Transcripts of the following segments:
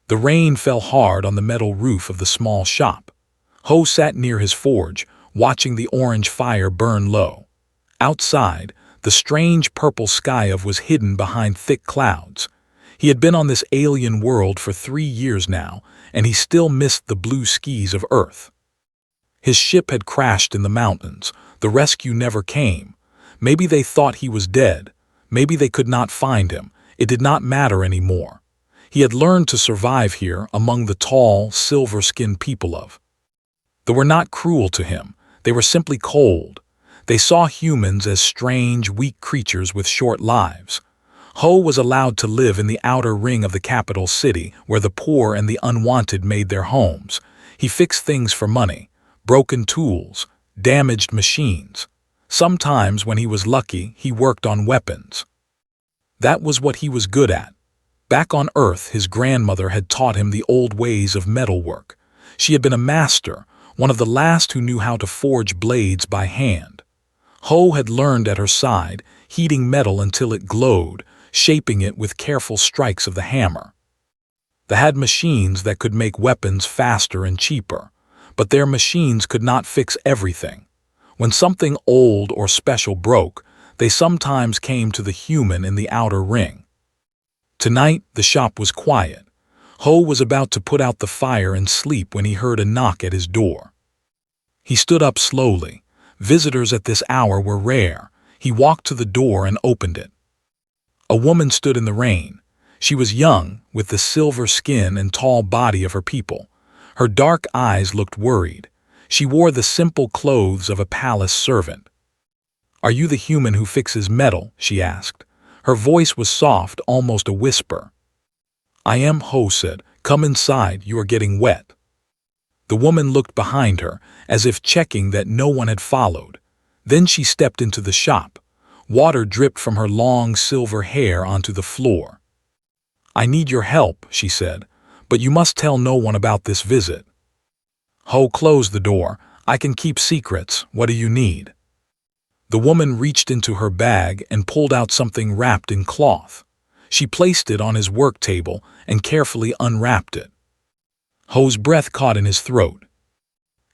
The rain fell hard on the metal roof of the small shop. Ho sat near his forge, watching the orange fire burn low. Outside, the strange purple sky was hidden behind thick clouds. He had been on this alien world for 3 years now, and he still missed the blue skies of Earth. His ship had crashed in the mountains. The rescue never came. Maybe they thought he was dead. Maybe they could not find him. It did not matter anymore. He had learned to survive here among the tall, silver-skinned people. They were not cruel to him. They were simply cold. They saw humans as strange, weak creatures with short lives. Ho was allowed to live in the outer ring of the capital city, where the poor and the unwanted made their homes. He fixed things for money, broken tools, damaged machines. Sometimes, when he was lucky, he worked on weapons. That was what he was good at. Back on Earth, his grandmother had taught him the old ways of metalwork. She had been a master, one of the last who knew how to forge blades by hand. Ho had learned at her side, heating metal until it glowed, shaping it with careful strikes of the hammer. They had machines that could make weapons faster and cheaper, but their machines could not fix everything. When something old or special broke, they sometimes came to the human in the outer ring. Tonight, the shop was quiet. Ho was about to put out the fire and sleep when he heard a knock at his door. He stood up slowly. Visitors at this hour were rare. He walked to the door and opened it. A woman stood in the rain. She was young, with the silver skin and tall body of her people. Her dark eyes looked worried. She wore the simple clothes of a palace servant. "Are you the human who fixes metal?" she asked. Her voice was soft, almost a whisper. "I am," Ho said. "Come inside, you are getting wet." The woman looked behind her, as if checking that no one had followed. Then she stepped into the shop. Water dripped from her long silver hair onto the floor. "I need your help," she said, "but you must tell no one about this visit." Ho closed the door. "I can keep secrets. What do you need?" The woman reached into her bag and pulled out something wrapped in cloth. She placed it on his work table and carefully unwrapped it. Ho's breath caught in his throat.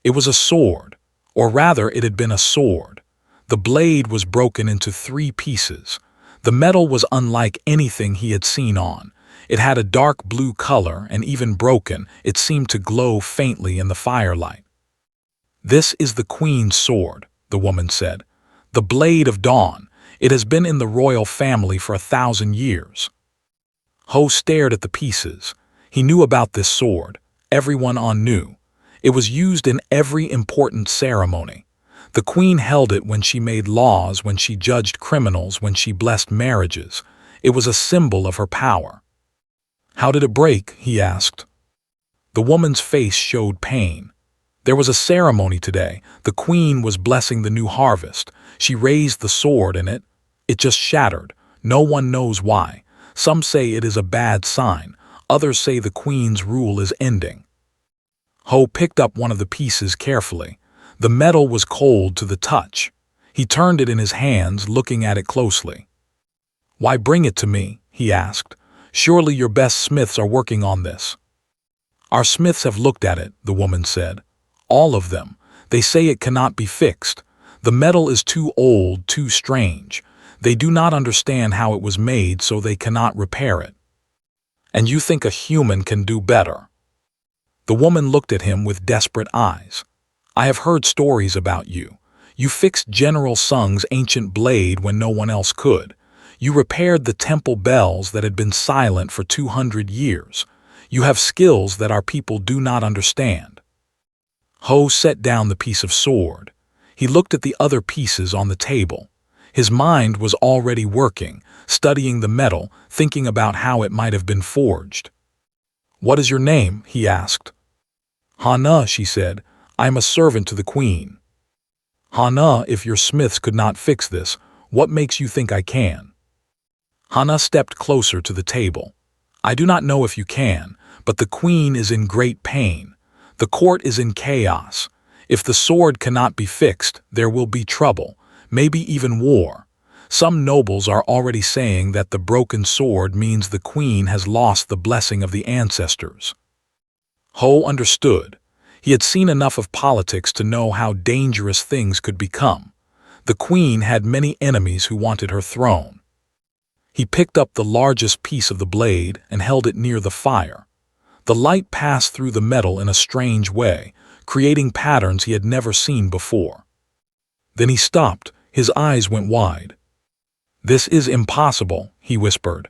It was a sword, or rather it had been a sword. The blade was broken into 3 pieces. The metal was unlike anything he had seen on. It had a dark blue color, and even broken, it seemed to glow faintly in the firelight. "This is the Queen's sword," the woman said. "The Blade of Dawn. It has been in the royal family for 1,000 years." Ho stared at the pieces. He knew about this sword. Everyone knew. It was used in every important ceremony. The Queen held it when she made laws, when she judged criminals, when she blessed marriages. It was a symbol of her power. "How did it break?" he asked. The woman's face showed pain. "There was a ceremony today. The Queen was blessing the new harvest. She raised the sword and it just shattered. No one knows why. Some say it is a bad sign. Others say the Queen's rule is ending." Ho picked up one of the pieces carefully. The metal was cold to the touch. He turned it in his hands, looking at it closely. "Why bring it to me?" he asked. "Surely your best smiths are working on this." "Our smiths have looked at it," the woman said. "All of them. They say it cannot be fixed. The metal is too old, too strange. They do not understand how it was made, so they cannot repair it." "And you think a human can do better?" The woman looked at him with desperate eyes. "I have heard stories about you. You fixed General Sung's ancient blade when no one else could. You repaired the temple bells that had been silent for 200 years. You have skills that our people do not understand." Ho set down the piece of sword. He looked at the other pieces on the table. His mind was already working, studying the metal, thinking about how it might have been forged. "What is your name?" he asked. "Hana," she said. "I am a servant to the Queen." "Hana, if your smiths could not fix this, what makes you think I can?" Hana stepped closer to the table. "I do not know if you can, but the Queen is in great pain. The court is in chaos. If the sword cannot be fixed, there will be trouble, maybe even war. Some nobles are already saying that the broken sword means the queen has lost the blessing of the ancestors. Ho understood. He had seen enough of politics to know how dangerous things could become. The queen had many enemies who wanted her throne. He picked up the largest piece of the blade and held it near the fire. The light passed through the metal in a strange way, creating patterns he had never seen before. Then he stopped. His eyes went wide. "This is impossible," he whispered.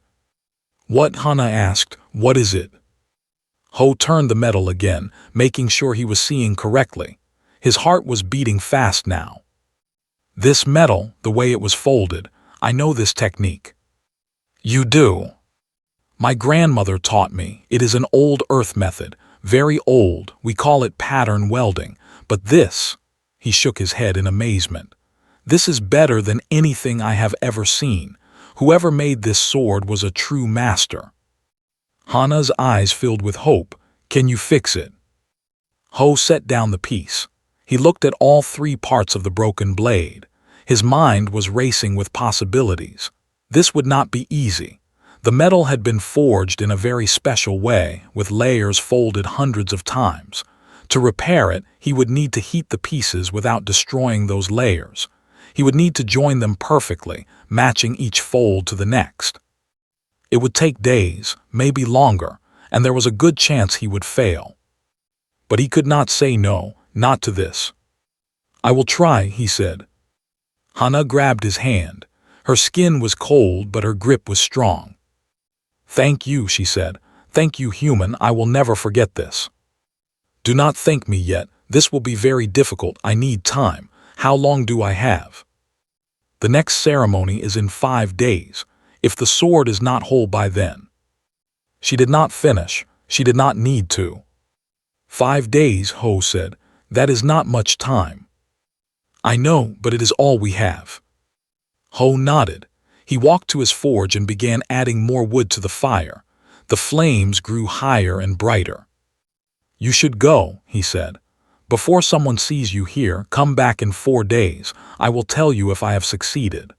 "What?" Hana asked. "What is it?" Ho turned the metal again, making sure he was seeing correctly. His heart was beating fast now. "This metal, the way it was folded, I know this technique." "You do?" "My grandmother taught me. It is an old earth method, very old. We call it pattern welding. But this," he shook his head in amazement, "this is better than anything I have ever seen. Whoever made this sword was a true master." Hana's eyes filled with hope. "Can you fix it?" Ho set down the piece. He looked at all three parts of the broken blade. His mind was racing with possibilities. This would not be easy. The metal had been forged in a very special way, with layers folded hundreds of times. To repair it, he would need to heat the pieces without destroying those layers. He would need to join them perfectly, matching each fold to the next. It would take days, maybe longer, and there was a good chance he would fail. But he could not say no, not to this. "I will try," he said. Hana grabbed his hand. Her skin was cold, but her grip was strong. "Thank you," she said. "Thank you, human. I will never forget this." "Do not thank me yet. This will be very difficult. I need time. How long do I have?" "The next ceremony is in 5 days. If the sword is not whole by then." She did not finish. She did not need to. 5 days, Ho said. "That is not much time." "I know, but it is all we have." Ho nodded. He walked to his forge and began adding more wood to the fire. The flames grew higher and brighter. "You should go," he said. "Before someone sees you here, come back in 4 days. I will tell you if I have succeeded."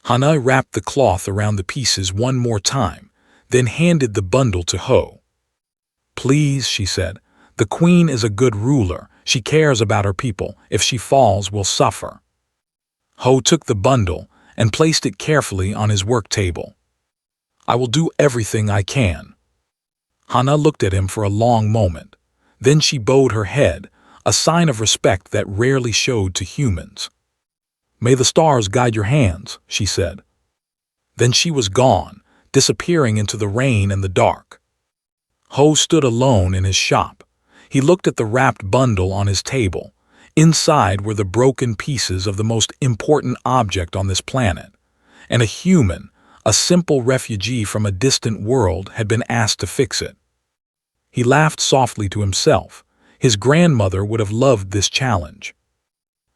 Hana wrapped the cloth around the pieces one more time, then handed the bundle to Ho. "Please," she said, "the queen is a good ruler. She cares about her people. If she falls, we'll suffer." Ho took the bundle and placed it carefully on his work table. "I will do everything I can." Hana looked at him for a long moment. Then she bowed her head, a sign of respect that rarely showed to humans. "May the stars guide your hands," she said. Then she was gone, disappearing into the rain and the dark. Ho stood alone in his shop. He looked at the wrapped bundle on his table. Inside were the broken pieces of the most important object on this planet. And a human, a simple refugee from a distant world, had been asked to fix it. He laughed softly to himself. His grandmother would have loved this challenge.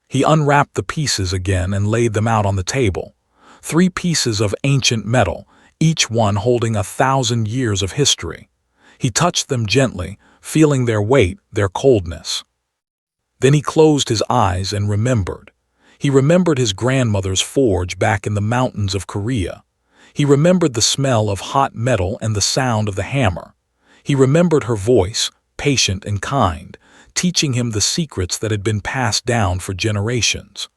He unwrapped the pieces again and laid them out on the table. 3 pieces of ancient metal, each one holding 1,000 years of history. He touched them gently, feeling their weight, their coldness. Then he closed his eyes and remembered. He remembered his grandmother's forge back in the mountains of Korea. He remembered the smell of hot metal and the sound of the hammer. He remembered her voice, patient and kind, teaching him the secrets that had been passed down for generations.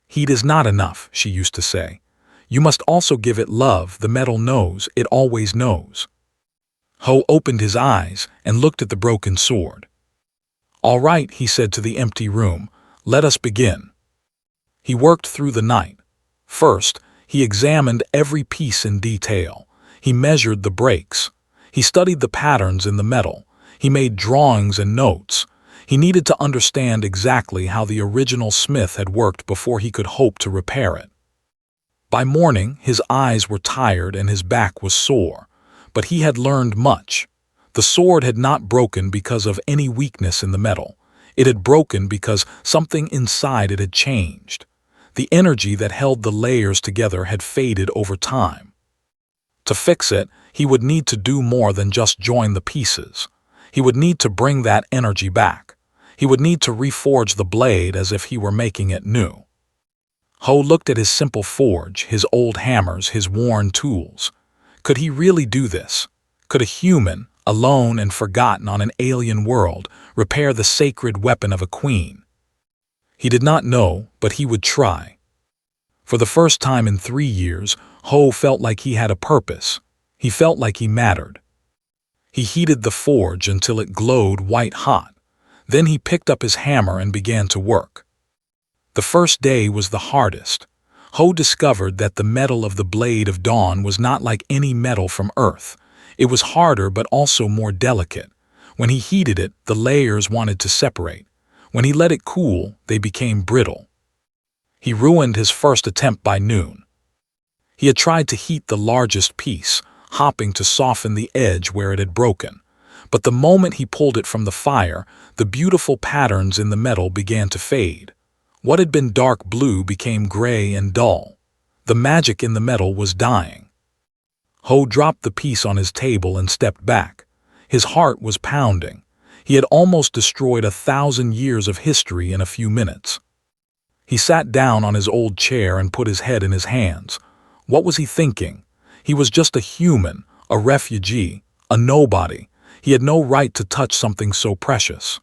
"Heat is not enough," she used to say. "You must also give it love. The metal knows, it always knows." Ho opened his eyes and looked at the broken sword. "All right," he said to the empty room, "let us begin." He worked through the night. First, he examined every piece in detail. He measured the breaks. He studied the patterns in the metal. He made drawings and notes. He needed to understand exactly how the original smith had worked before he could hope to repair it. By morning, his eyes were tired and his back was sore, but he had learned much. The sword had not broken because of any weakness in the metal. It had broken because something inside it had changed. The energy that held the layers together had faded over time. To fix it, he would need to do more than just join the pieces. He would need to bring that energy back. He would need to reforge the blade as if he were making it new. Ho looked at his simple forge, his old hammers, his worn tools. Could he really do this? Could a human, alone and forgotten on an alien world, repair the sacred weapon of a queen? He did not know, but he would try. For the first time in 3 years, Ho felt like he had a purpose. He felt like he mattered. He heated the forge until it glowed white-hot. Then he picked up his hammer and began to work. The first day was the hardest. Ho discovered that the metal of the blade of dawn was not like any metal from Earth. It was harder but also more delicate. When he heated it, the layers wanted to separate. When he let it cool, they became brittle. He ruined his first attempt by noon. He had tried to heat the largest piece, hopping to soften the edge where it had broken. But the moment he pulled it from the fire, the beautiful patterns in the metal began to fade. What had been dark blue became gray and dull. The magic in the metal was dying. Ho dropped the piece on his table and stepped back. His heart was pounding. He had almost destroyed 1,000 years of history in a few minutes. He sat down on his old chair and put his head in his hands. What was he thinking? He was just a human, a refugee, a nobody. He had no right to touch something so precious.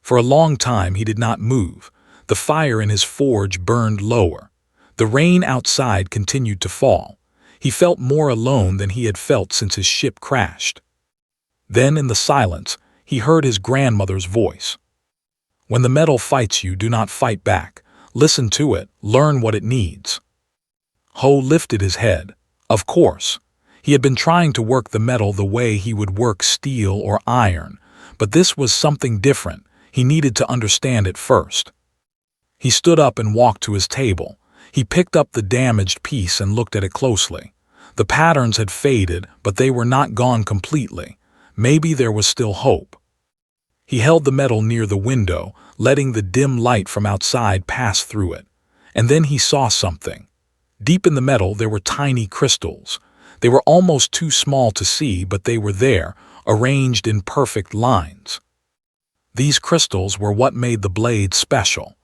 For a long time he did not move. The fire in his forge burned lower. The rain outside continued to fall. He felt more alone than he had felt since his ship crashed. Then, in the silence, he heard his grandmother's voice. When the metal fights you, do not fight back. Listen to it, learn what it needs. Ho lifted his head. Of course. He had been trying to work the metal the way he would work steel or iron, but this was something different. He needed to understand it first. He stood up and walked to his table. He picked up the damaged piece and looked at it closely. The patterns had faded, but they were not gone completely. Maybe there was still hope. He held the metal near the window, letting the dim light from outside pass through it. And then he saw something. Deep in the metal there were tiny crystals. They were almost too small to see, but they were there, arranged in perfect lines. These crystals were what made the blade special.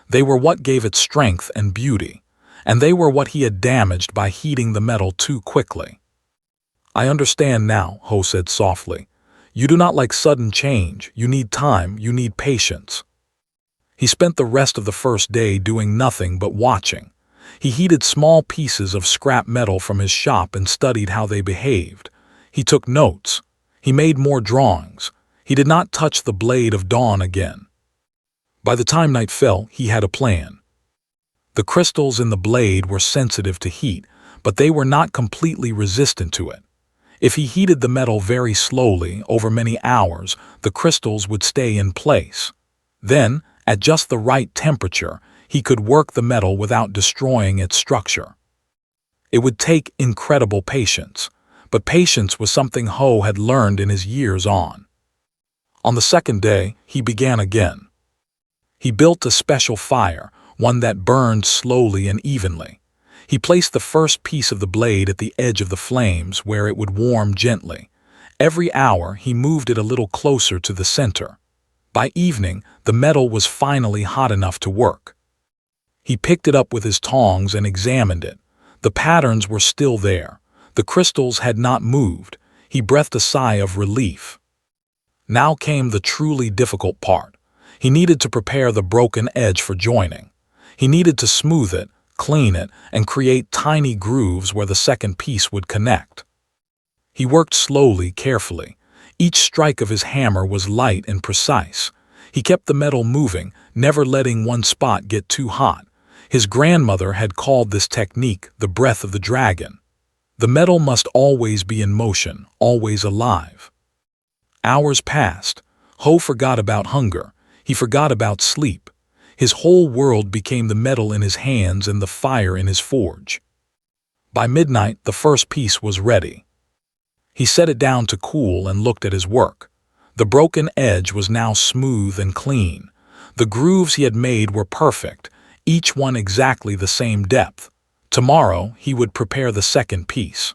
They were what gave it strength and beauty, and they were what he had damaged by heating the metal too quickly. I understand now, Ho said softly. You do not like sudden change. You need time. You need patience. He spent the rest of the first day doing nothing but watching. He heated small pieces of scrap metal from his shop and studied how they behaved. He took notes. He made more drawings. He did not touch the blade of dawn again. By the time night fell, he had a plan. The crystals in the blade were sensitive to heat, but they were not completely resistant to it. If he heated the metal very slowly, over many hours, the crystals would stay in place. Then, at just the right temperature, he could work the metal without destroying its structure. It would take incredible patience, but patience was something Ho had learned in his years on. On the second day, he began again. He built a special fire, one that burned slowly and evenly. He placed the first piece of the blade at the edge of the flames where it would warm gently. Every hour, he moved it a little closer to the center. By evening, the metal was finally hot enough to work. He picked it up with his tongs and examined it. The patterns were still there. The crystals had not moved. He breathed a sigh of relief. Now came the truly difficult part. He needed to prepare the broken edge for joining. He needed to smooth it, clean it, and create tiny grooves where the second piece would connect. He worked slowly, carefully. Each strike of his hammer was light and precise. He kept the metal moving, never letting one spot get too hot. His grandmother had called this technique the breath of the dragon. The metal must always be in motion, always alive. Hours passed. Ho forgot about hunger. He forgot about sleep. His whole world became the metal in his hands and the fire in his forge. By midnight, the first piece was ready. He set it down to cool and looked at his work. The broken edge was now smooth and clean. The grooves he had made were perfect, each one exactly the same depth. Tomorrow, he would prepare the second piece.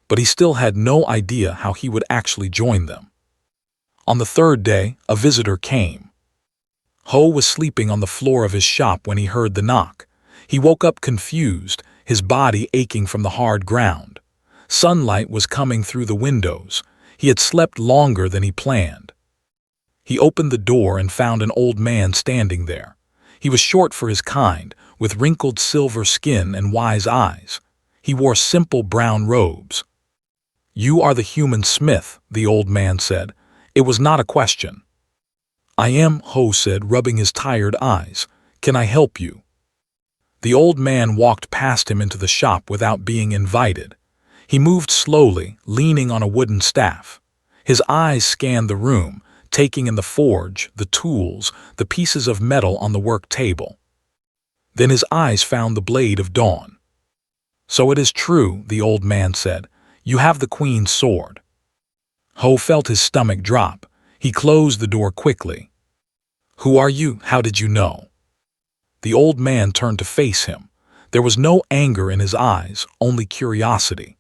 But he still had no idea how he would actually join them. On the third day, a visitor came. Ho was sleeping on the floor of his shop when he heard the knock. He woke up confused, his body aching from the hard ground. Sunlight was coming through the windows. He had slept longer than he planned. He opened the door and found an old man standing there. He was short for his kind, with wrinkled silver skin and wise eyes. He wore simple brown robes. "You are the human smith," the old man said. It was not a question. "I am," Ho said, rubbing his tired eyes. "Can I help you?" The old man walked past him into the shop without being invited. He moved slowly, leaning on a wooden staff. His eyes scanned the room, taking in the forge, the tools, the pieces of metal on the work table. Then his eyes found the blade of dawn. "So it is true," the old man said. "You have the queen's sword." Ho felt his stomach drop. He closed the door quickly. "Who are you? How did you know?" The old man turned to face him. There was no anger in his eyes, only curiosity.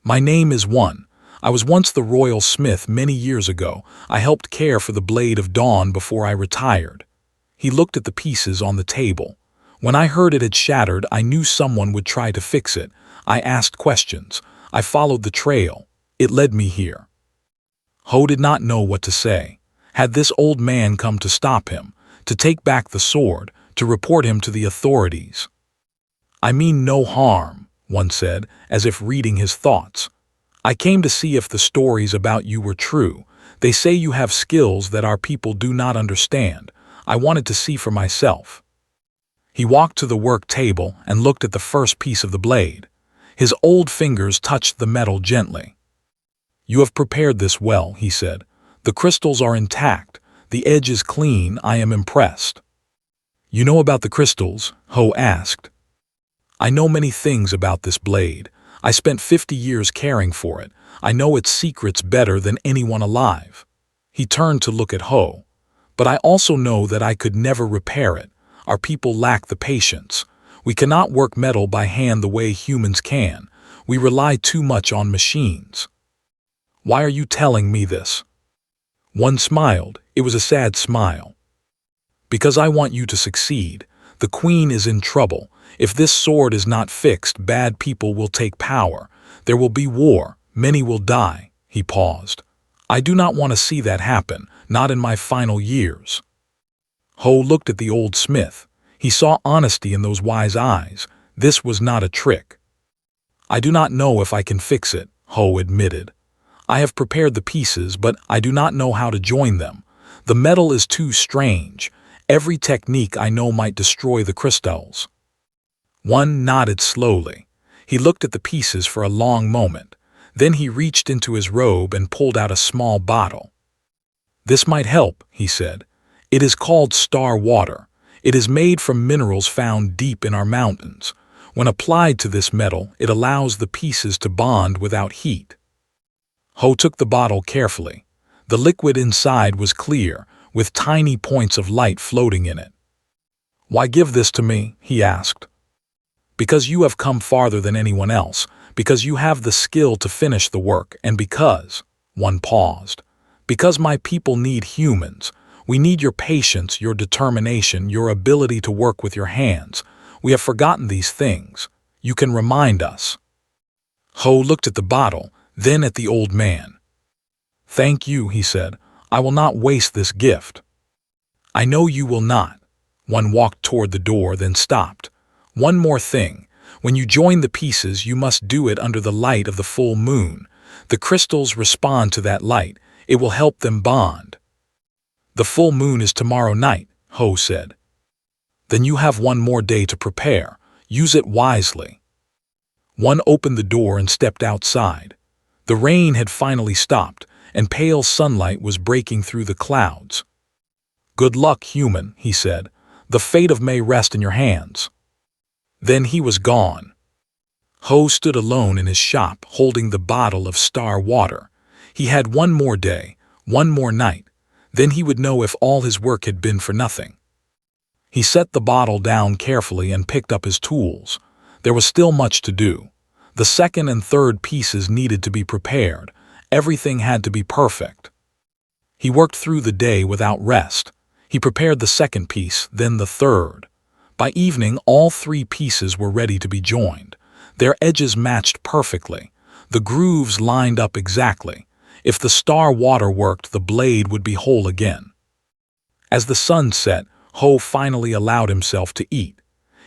"My name is One. I was once the royal smith many years ago. I helped care for the blade of dawn before I retired." He looked at the pieces on the table. "When I heard it had shattered, I knew someone would try to fix it. I asked questions. I followed the trail. It led me here." Ho did not know what to say. Had this old man come to stop him, to take back the sword, to report him to the authorities? "I mean no harm," One said, as if reading his thoughts. "I came to see if the stories about you were true. They say you have skills that our people do not understand. I wanted to see for myself." He walked to the work table and looked at the first piece of the blade. His old fingers touched the metal gently. "You have prepared this well," he said. "The crystals are intact. The edge is clean. I am impressed." "You know about the crystals?" Ho asked. "I know many things about this blade. I spent 50 years caring for it. I know its secrets better than anyone alive." He turned to look at Ho. "But I also know that I could never repair it. Our people lack the patience. We cannot work metal by hand the way humans can. We rely too much on machines." "Why are you telling me this?" One smiled. It was a sad smile. "Because I want you to succeed. The queen is in trouble. If this sword is not fixed, bad people will take power. There will be war. Many will die." He paused. "I do not want to see that happen, not in my final years." Ho looked at the old smith. He saw honesty in those wise eyes. This was not a trick. "I do not know if I can fix it," Ho admitted. "I have prepared the pieces, but I do not know how to join them. The metal is too strange. Every technique I know might destroy the crystals." One nodded slowly. He looked at the pieces for a long moment. Then he reached into his robe and pulled out a small bottle. "This might help," he said. "It is called star water. It is made from minerals found deep in our mountains. When applied to this metal, it allows the pieces to bond without heat." Ho took the bottle carefully. The liquid inside was clear, with tiny points of light floating in it. "Why give this to me?" he asked. "Because you have come farther than anyone else, because you have the skill to finish the work, and because—" One paused. "Because my people need humans. We need your patience, your determination, your ability to work with your hands. We have forgotten these things. You can remind us." Ho looked at the bottle, then at the old man. "Thank you," he said. "I will not waste this gift." "I know you will not." One walked toward the door, then stopped. "One more thing. When you join the pieces, you must do it under the light of the full moon. The crystals respond to that light. It will help them bond." "The full moon is tomorrow night," Ho said. "Then you have one more day to prepare. Use it wisely." One opened the door and stepped outside. The rain had finally stopped, and pale sunlight was breaking through the clouds. "Good luck, human," he said. "The fate of May rest in your hands." Then he was gone. Ho stood alone in his shop, holding the bottle of star water. He had one more day, one more night. Then he would know if all his work had been for nothing. He set the bottle down carefully and picked up his tools. There was still much to do. The second and third pieces needed to be prepared. Everything had to be perfect. He worked through the day without rest. He prepared the second piece, then the third. By evening, all three pieces were ready to be joined. Their edges matched perfectly. The grooves lined up exactly. If the star water worked, the blade would be whole again. As the sun set, Ho finally allowed himself to eat.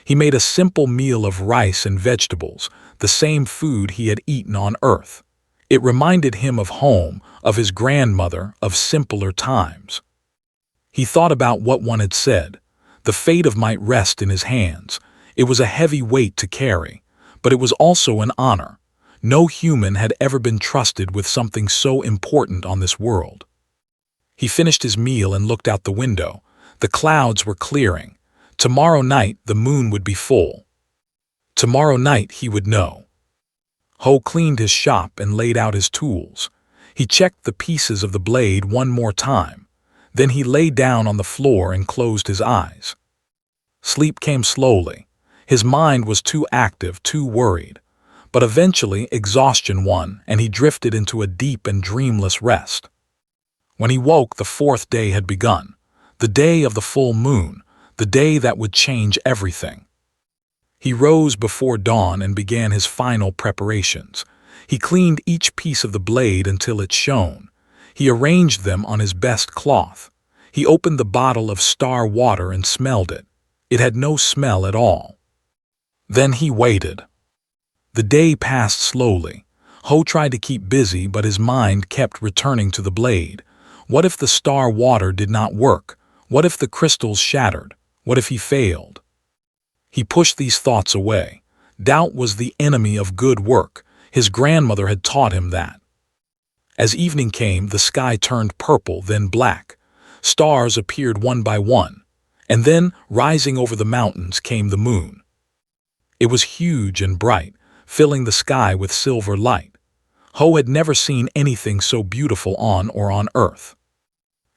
He made a simple meal of rice and vegetables, the same food he had eaten on Earth. It reminded him of home, of his grandmother, of simpler times. He thought about what one had said. The fate of might rest in his hands. It was a heavy weight to carry, but it was also an honor. No human had ever been trusted with something so important on this world. He finished his meal and looked out the window. The clouds were clearing. Tomorrow night the moon would be full. Tomorrow night he would know. Ho cleaned his shop and laid out his tools. He checked the pieces of the blade one more time. Then he lay down on the floor and closed his eyes. Sleep came slowly. His mind was too active, too worried. But eventually exhaustion won, and he drifted into a deep and dreamless rest. When he woke, the fourth day had begun. The day of the full moon, the day that would change everything. He rose before dawn and began his final preparations. He cleaned each piece of the blade until it shone. He arranged them on his best cloth. He opened the bottle of star water and smelled it. It had no smell at all. Then he waited. The day passed slowly. Ho tried to keep busy, but his mind kept returning to the blade. What if the star water did not work? What if the crystals shattered? What if he failed? He pushed these thoughts away. Doubt was the enemy of good work. His grandmother had taught him that. As evening came, the sky turned purple, then black. Stars appeared one by one. And then, rising over the mountains, came the moon. It was huge and bright, filling the sky with silver light. Ho had never seen anything so beautiful on Earth.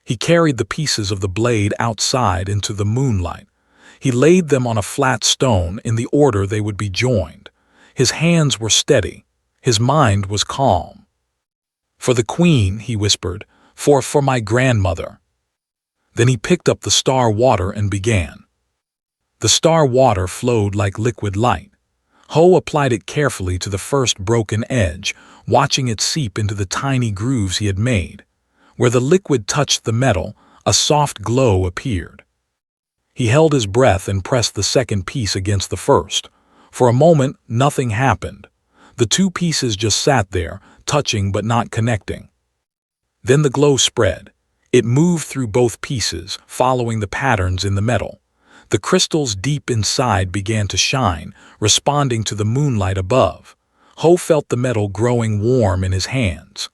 He carried the pieces of the blade outside into the moonlight. He laid them on a flat stone in the order they would be joined. His hands were steady. His mind was calm. "For the queen," he whispered, for my grandmother." Then he picked up the star water and began. The star water flowed like liquid light. Ho applied it carefully to the first broken edge, watching it seep into the tiny grooves he had made. Where the liquid touched the metal, a soft glow appeared. He held his breath and pressed the second piece against the first. For a moment, nothing happened. The two pieces just sat there, touching but not connecting. Then the glow spread. It moved through both pieces, following the patterns in the metal. The crystals deep inside began to shine, responding to the moonlight above. Ho felt the metal growing warm in his hands.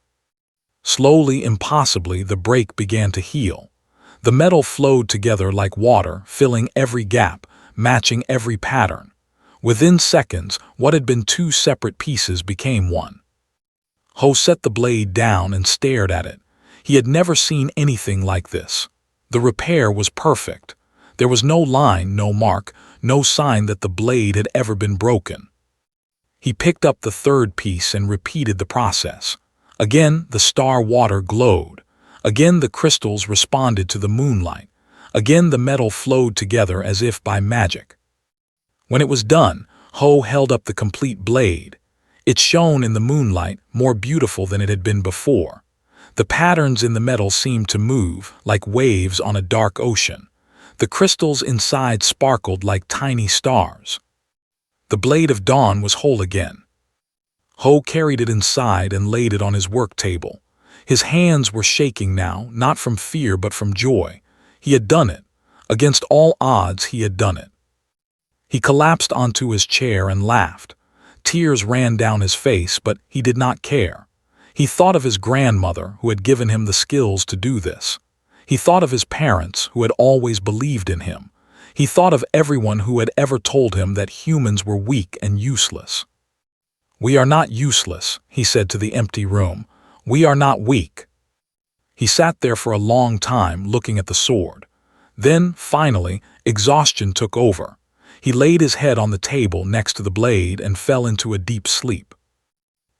Slowly, impossibly, the break began to heal. The metal flowed together like water, filling every gap, matching every pattern. Within seconds, what had been two separate pieces became one. Ho set the blade down and stared at it. He had never seen anything like this. The repair was perfect. There was no line, no mark, no sign that the blade had ever been broken. He picked up the third piece and repeated the process. Again, the star water glowed. Again, the crystals responded to the moonlight. Again, the metal flowed together as if by magic. When it was done, Ho held up the complete blade. It shone in the moonlight, more beautiful than it had been before. The patterns in the metal seemed to move, like waves on a dark ocean. The crystals inside sparkled like tiny stars. The blade of dawn was whole again. Ho carried it inside and laid it on his work table. His hands were shaking now, not from fear but from joy. He had done it. Against all odds, he had done it. He collapsed onto his chair and laughed. Tears ran down his face, but he did not care. He thought of his grandmother, who had given him the skills to do this. He thought of his parents, who had always believed in him. He thought of everyone who had ever told him that humans were weak and useless. "We are not useless," he said to the empty room. "We are not weak." He sat there for a long time, looking at the sword. Then, finally, exhaustion took over. He laid his head on the table next to the blade and fell into a deep sleep.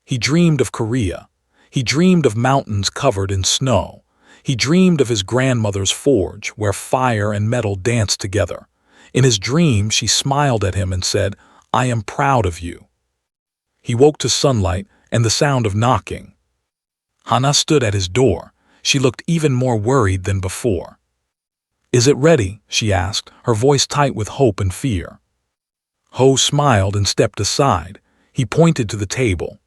He dreamed of Korea. He dreamed of mountains covered in snow. He dreamed of his grandmother's forge, where fire and metal danced together. In his dream, she smiled at him and said, "I am proud of you." He woke to sunlight and the sound of knocking. Hana stood at his door. She looked even more worried than before. "Is it ready?" she asked, her voice tight with hope and fear. Ho smiled and stepped aside. He pointed to the table.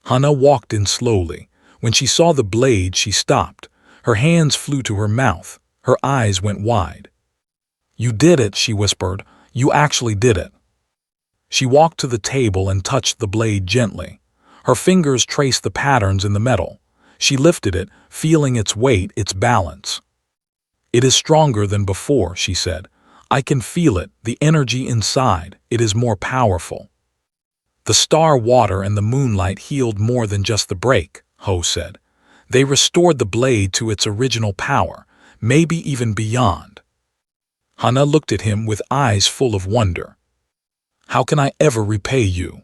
Hana walked in slowly. When she saw the blade, she stopped. Her hands flew to her mouth. Her eyes went wide. "You did it," she whispered. "You actually did it." She walked to the table and touched the blade gently. Her fingers traced the patterns in the metal. She lifted it, feeling its weight, its balance. "It is stronger than before," she said. "I can feel it, the energy inside. It is more powerful." "The star water and the moonlight healed more than just the break," Ho said. "They restored the blade to its original power, maybe even beyond." Hana looked at him with eyes full of wonder. "How can I ever repay you?"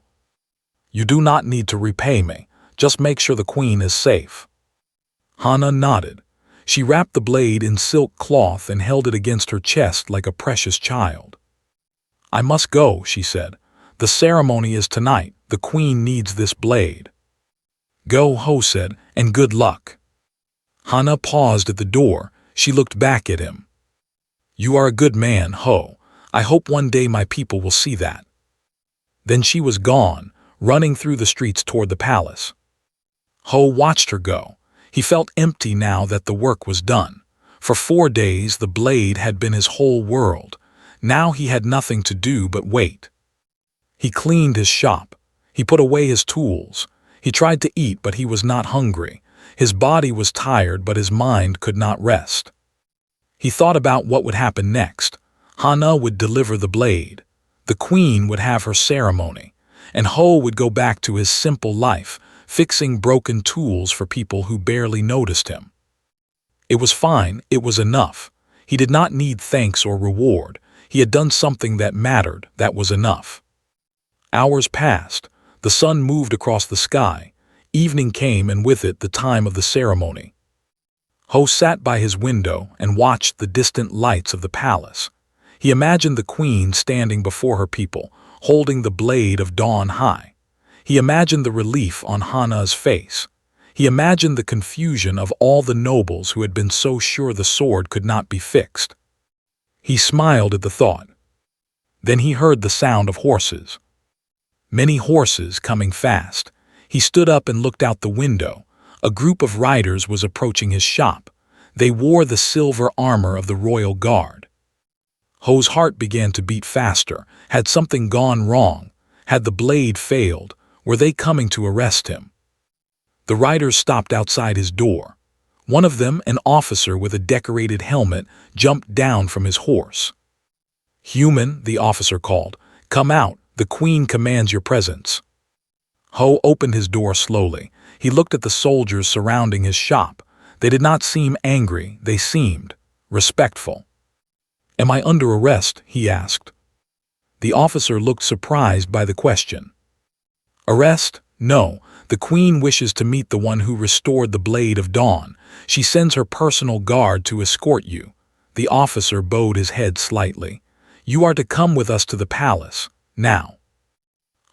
"You do not need to repay me. Just make sure the queen is safe." Hana nodded. She wrapped the blade in silk cloth and held it against her chest like a precious child. "I must go," she said. "The ceremony is tonight. The queen needs this blade." "Go," Ho said, "and good luck." Hana paused at the door. She looked back at him. "You are a good man, Ho. I hope one day my people will see that." Then she was gone, running through the streets toward the palace. Ho watched her go. He felt empty now that the work was done. For 4 days the blade had been his whole world. Now he had nothing to do but wait. He cleaned his shop. He put away his tools. He tried to eat, but he was not hungry. His body was tired, but his mind could not rest. He thought about what would happen next. Hana would deliver the blade. The queen would have her ceremony. And Ho would go back to his simple life, fixing broken tools for people who barely noticed him. It was fine. It was enough. He did not need thanks or reward. He had done something that mattered. That was enough. Hours passed. The sun moved across the sky. Evening came, and with it the time of the ceremony. Ho sat by his window and watched the distant lights of the palace. He imagined the queen standing before her people, holding the blade of dawn high. He imagined the relief on Hana's face. He imagined the confusion of all the nobles who had been so sure the sword could not be fixed. He smiled at the thought. Then he heard the sound of horses. Many horses coming fast. He stood up and looked out the window. A group of riders was approaching his shop. They wore the silver armor of the royal guard. Ho's heart began to beat faster. Had something gone wrong? Had the blade failed? Were they coming to arrest him? The riders stopped outside his door. One of them, an officer with a decorated helmet, jumped down from his horse. "Human," the officer called, "come out. The queen commands your presence." Ho opened his door slowly. He looked at the soldiers surrounding his shop. They did not seem angry. They seemed respectful. "Am I under arrest?" he asked. The officer looked surprised by the question. "Arrest? No. The queen wishes to meet the one who restored the blade of dawn. She sends her personal guard to escort you." The officer bowed his head slightly. "You are to come with us to the palace. Now."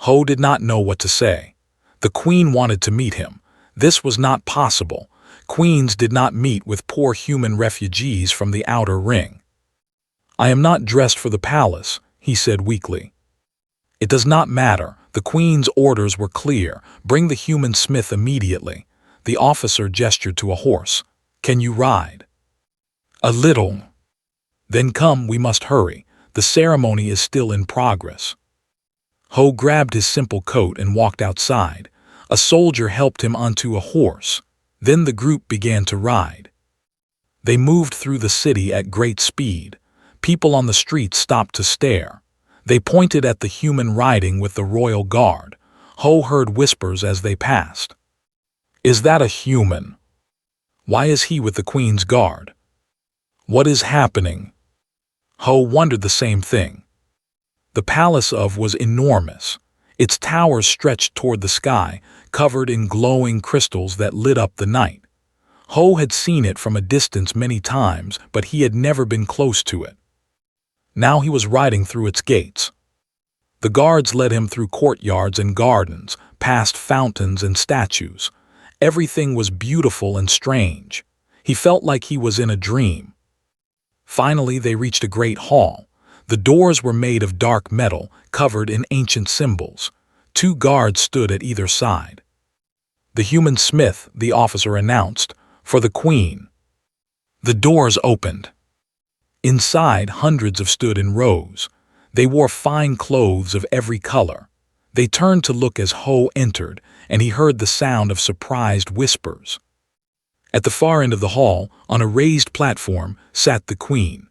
Ho did not know what to say. The queen wanted to meet him. This was not possible. Queens did not meet with poor human refugees from the outer ring. "I am not dressed for the palace," he said weakly. "It does not matter. The queen's orders were clear. Bring the human smith immediately." The officer gestured to a horse. "Can you ride?" "A little." "Then come, we must hurry. The ceremony is still in progress." Ho grabbed his simple coat and walked outside. A soldier helped him onto a horse. Then the group began to ride. They moved through the city at great speed. People on the streets stopped to stare. They pointed at the human riding with the royal guard. Ho heard whispers as they passed. "Is that a human? Why is he with the queen's guard? What is happening?" Ho wondered the same thing. The palace was enormous. Its towers stretched toward the sky, covered in glowing crystals that lit up the night. Ho had seen it from a distance many times, but he had never been close to it. Now he was riding through its gates. The guards led him through courtyards and gardens, past fountains and statues. Everything was beautiful and strange. He felt like he was in a dream. Finally, they reached a great hall. The doors were made of dark metal, covered in ancient symbols. 2 guards stood at either side. "The human smith," the officer announced, "for the queen." The doors opened. Inside, hundreds of stood in rows. They wore fine clothes of every color. They turned to look as Ho entered, and he heard the sound of surprised whispers. At the far end of the hall, on a raised platform, sat the queen.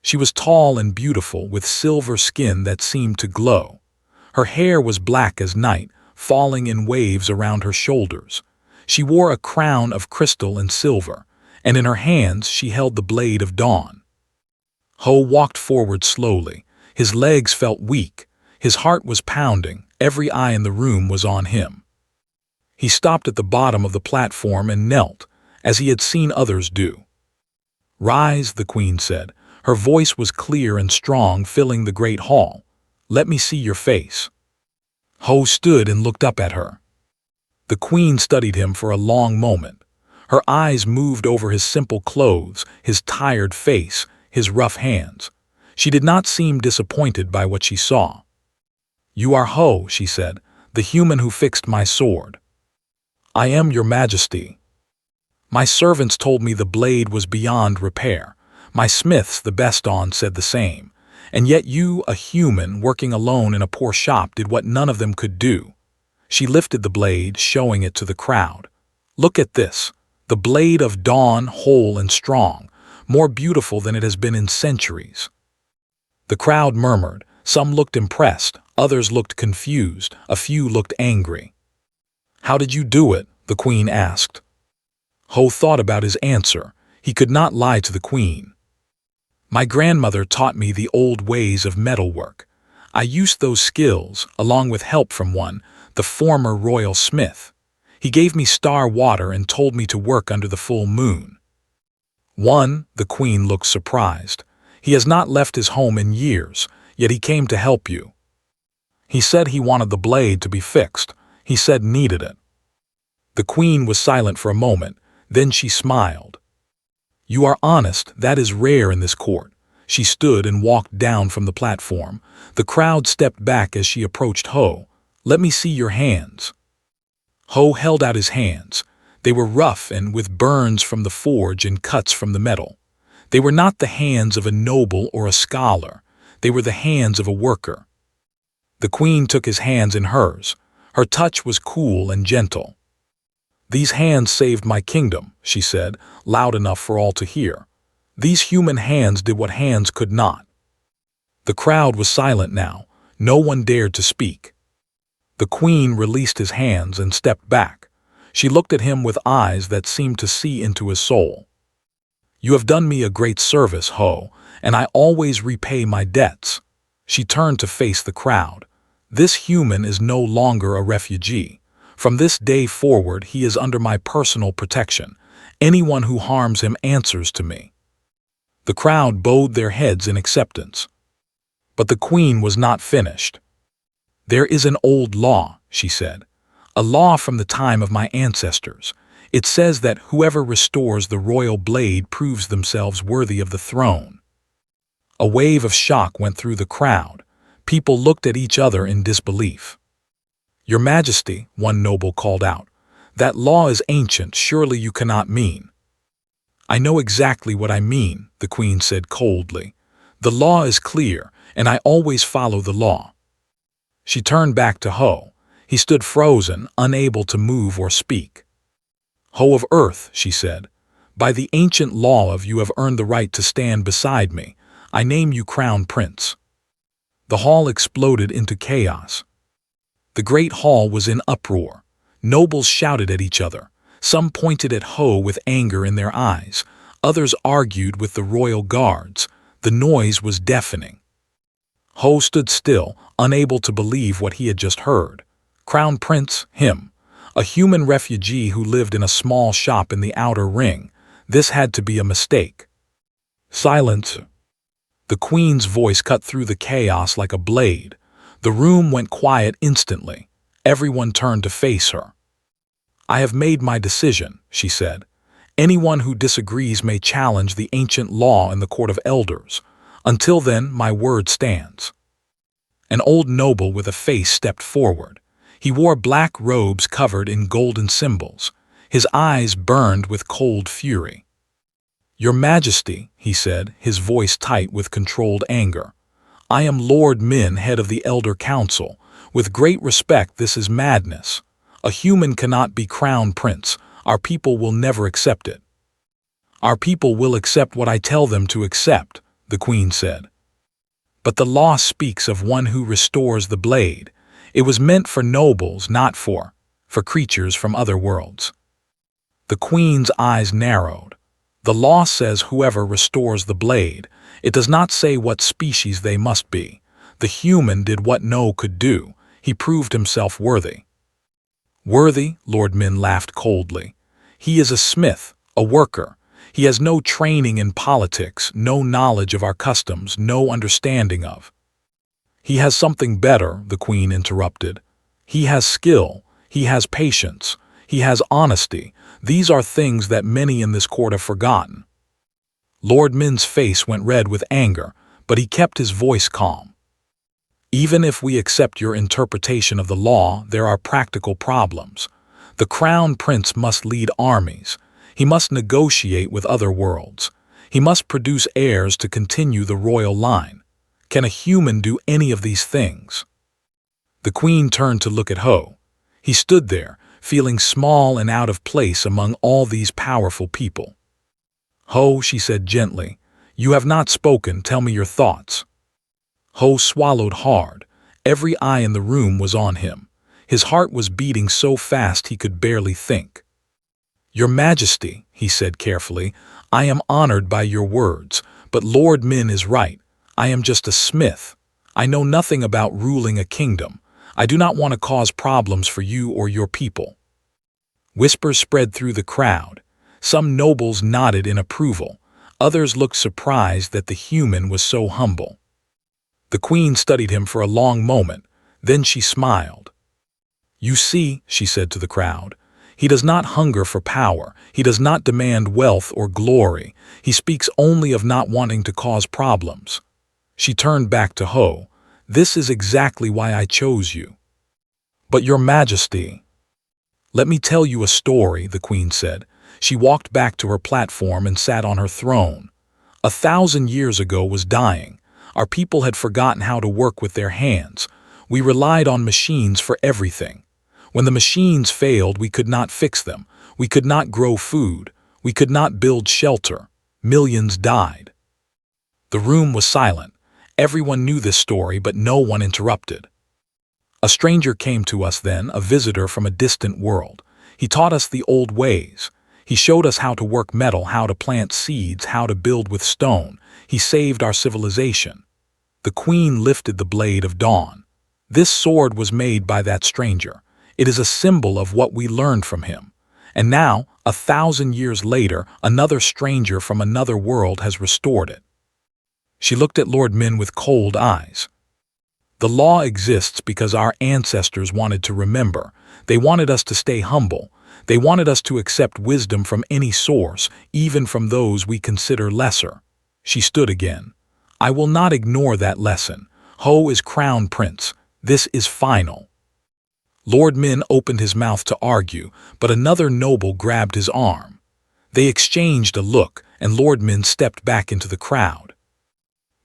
She was tall and beautiful, with silver skin that seemed to glow. Her hair was black as night, falling in waves around her shoulders. She wore a crown of crystal and silver, and in her hands she held the blade of dawn. Ho walked forward slowly. His legs felt weak. His heart was pounding. Every eye in the room was on him. He stopped at the bottom of the platform and knelt, as he had seen others do. "Rise," the queen said. Her voice was clear and strong, filling the great hall. "Let me see your face." Ho stood and looked up at her. The queen studied him for a long moment. Her eyes moved over his simple clothes, his tired face, his rough hands. She did not seem disappointed by what she saw. "You are Ho," she said, "the human who fixed my sword." "I am, your majesty." "My servants told me the blade was beyond repair. My smiths, the best on, said the same. And yet you, a human, working alone in a poor shop, did what none of them could do." She lifted the blade, showing it to the crowd. "Look at this. The blade of dawn, whole and strong, more beautiful than it has been in centuries." The crowd murmured. Some looked impressed, others looked confused, a few looked angry. "How did you do it?" the queen asked. Ho thought about his answer. He could not lie to the queen. "My grandmother taught me the old ways of metalwork. I used those skills, along with help from one, the former royal smith. He gave me star water and told me to work under the full moon." "One," the queen looked surprised. "He has not left his home in years, yet he came to help you." "He said he wanted the blade to be fixed. He said needed it." The queen was silent for a moment, then she smiled. "You are honest, that is rare in this court." She stood and walked down from the platform. The crowd stepped back as she approached Ho. "Let me see your hands." Ho held out his hands. They were rough and with burns from the forge and cuts from the metal. They were not the hands of a noble or a scholar. They were the hands of a worker. The queen took his hands in hers. Her touch was cool and gentle. "These hands saved my kingdom," she said, loud enough for all to hear. "These human hands did what hands could not." The crowd was silent now. No one dared to speak. The queen released his hands and stepped back. She looked at him with eyes that seemed to see into his soul. "You have done me a great service, Ho, and I always repay my debts." She turned to face the crowd. "This human is no longer a refugee. From this day forward, he is under my personal protection. Anyone who harms him answers to me." The crowd bowed their heads in acceptance. But the queen was not finished. "There is an old law," she said. "A law from the time of my ancestors. It says that whoever restores the royal blade proves themselves worthy of the throne." A wave of shock went through the crowd. People looked at each other in disbelief. "Your Majesty," one noble called out, "that law is ancient, surely you cannot mean." "I know exactly what I mean," the queen said coldly. "The law is clear, and I always follow the law." She turned back to Ho. He stood frozen, unable to move or speak. "Ho of Earth," she said, "by the ancient law of you have earned the right to stand beside me. I name you Crown Prince." The hall exploded into chaos. The great hall was in uproar. Nobles shouted at each other. Some pointed at Ho with anger in their eyes. Others argued with the royal guards. The noise was deafening. Ho stood still, unable to believe what he had just heard. Crown Prince, him. A human refugee who lived in a small shop in the outer ring. This had to be a mistake. "Silence." The queen's voice cut through the chaos like a blade. The room went quiet instantly. Everyone turned to face her. "I have made my decision," she said. "Anyone who disagrees may challenge the ancient law in the Court of Elders. Until then, my word stands." An old noble with a face stepped forward. He wore black robes covered in golden symbols. His eyes burned with cold fury. "Your Majesty," he said, his voice tight with controlled anger, "I am Lord Min, head of the Elder Council. With great respect, this is madness. A human cannot be crown prince. Our people will never accept it." "Our people will accept what I tell them to accept," the queen said. "But the law speaks of one who restores the blade. It was meant for nobles, not for creatures from other worlds." The queen's eyes narrowed. "The law says whoever restores the blade. It does not say what species they must be. The human did what no could do. He proved himself worthy." "Worthy?" Lord Min laughed coldly. "He is a smith, a worker. He has no training in politics, no knowledge of our customs, no understanding of—" "He has something better," the queen interrupted. "He has skill, he has patience, he has honesty. These are things that many in this court have forgotten." Lord Min's face went red with anger, but he kept his voice calm. "Even if we accept your interpretation of the law, there are practical problems. The crown prince must lead armies. He must negotiate with other worlds. He must produce heirs to continue the royal line. Can a human do any of these things?" The queen turned to look at Ho. He stood there, feeling small and out of place among all these powerful people. "Ho," she said gently, "you have not spoken. Tell me your thoughts." Ho swallowed hard. Every eye in the room was on him. His heart was beating so fast he could barely think. "Your Majesty," he said carefully, "I am honored by your words, but Lord Min is right. I am just a smith. I know nothing about ruling a kingdom. I do not want to cause problems for you or your people." Whispers spread through the crowd. Some nobles nodded in approval. Others looked surprised that the human was so humble. The queen studied him for a long moment. Then she smiled. "You see," she said to the crowd, "he does not hunger for power. He does not demand wealth or glory. He speaks only of not wanting to cause problems." She turned back to Ho. "This is exactly why I chose you." "But your Majesty—" "Let me tell you a story," the queen said. She walked back to her platform and sat on her throne. 1,000 years ago was dying. Our people had forgotten how to work with their hands. We relied on machines for everything. When the machines failed, we could not fix them. We could not grow food. We could not build shelter. Millions died. The room was silent. Everyone knew this story, but no one interrupted. "A stranger came to us then, a visitor from a distant world. He taught us the old ways. He showed us how to work metal, how to plant seeds, how to build with stone. He saved our civilization." The queen lifted the blade of dawn. "This sword was made by that stranger. It is a symbol of what we learned from him. And now, 1,000 years later, another stranger from another world has restored it." She looked at Lord Min with cold eyes. "The law exists because our ancestors wanted to remember. They wanted us to stay humble. They wanted us to accept wisdom from any source, even from those we consider lesser." She stood again. "I will not ignore that lesson. Ho is crown prince. This is final." Lord Min opened his mouth to argue, but another noble grabbed his arm. They exchanged a look, and Lord Min stepped back into the crowd.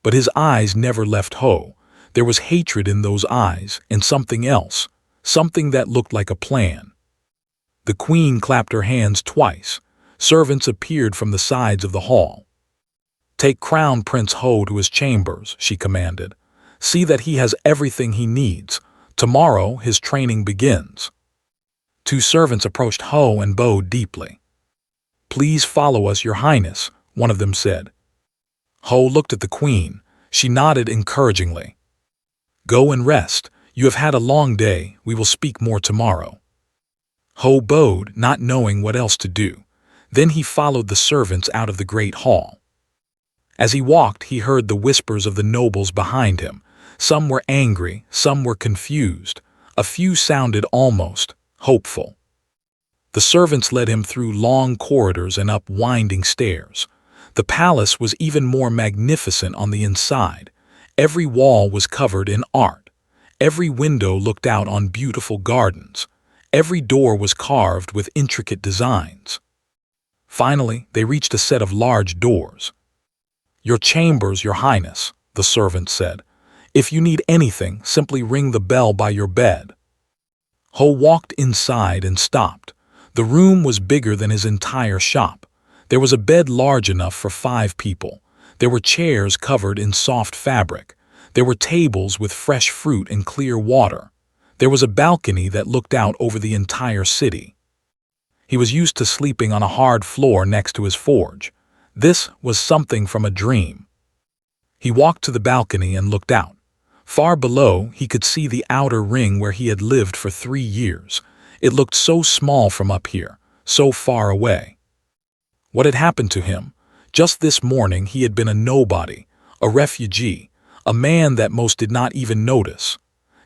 But his eyes never left Ho. There was hatred in those eyes, and something else, something that looked like a plan. The queen clapped her hands twice. Servants appeared from the sides of the hall. "Take Crown Prince Ho to his chambers," she commanded. "See that he has everything he needs. Tomorrow his training begins." 2 servants approached Ho and bowed deeply. "Please follow us, Your Highness," one of them said. Ho looked at the queen. She nodded encouragingly. "Go and rest. You have had a long day. We will speak more tomorrow." Ho bowed, not knowing what else to do. Then he followed the servants out of the great hall. As he walked, he heard the whispers of the nobles behind him. Some were angry, some were confused. A few sounded almost hopeful. The servants led him through long corridors and up winding stairs. The palace was even more magnificent on the inside. Every wall was covered in art. Every window looked out on beautiful gardens. Every door was carved with intricate designs. Finally, they reached a set of large doors. "Your chambers, Your Highness," the servant said. "If you need anything, simply ring the bell by your bed." Ho walked inside and stopped. The room was bigger than his entire shop. There was a bed large enough for 5 people. There were chairs covered in soft fabric. There were tables with fresh fruit and clear water. There was a balcony that looked out over the entire city. He was used to sleeping on a hard floor next to his forge. This was something from a dream. He walked to the balcony and looked out. Far below, he could see the outer ring where he had lived for 3 years. It looked so small from up here, so far away. What had happened to him? Just this morning he had been a nobody, a refugee, a man that most did not even notice.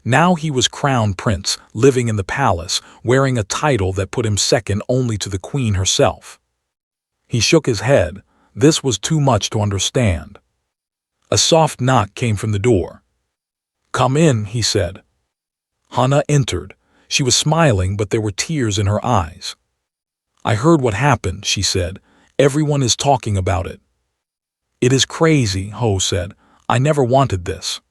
Now he was crown prince, living in the palace, wearing a title that put him second only to the queen herself. He shook his head. This was too much to understand. A soft knock came from the door. "Come in," he said. Hannah entered. She was smiling, but there were tears in her eyes. "I heard what happened," she said. "Everyone is talking about it." "It is crazy," Ho said. "I never wanted this."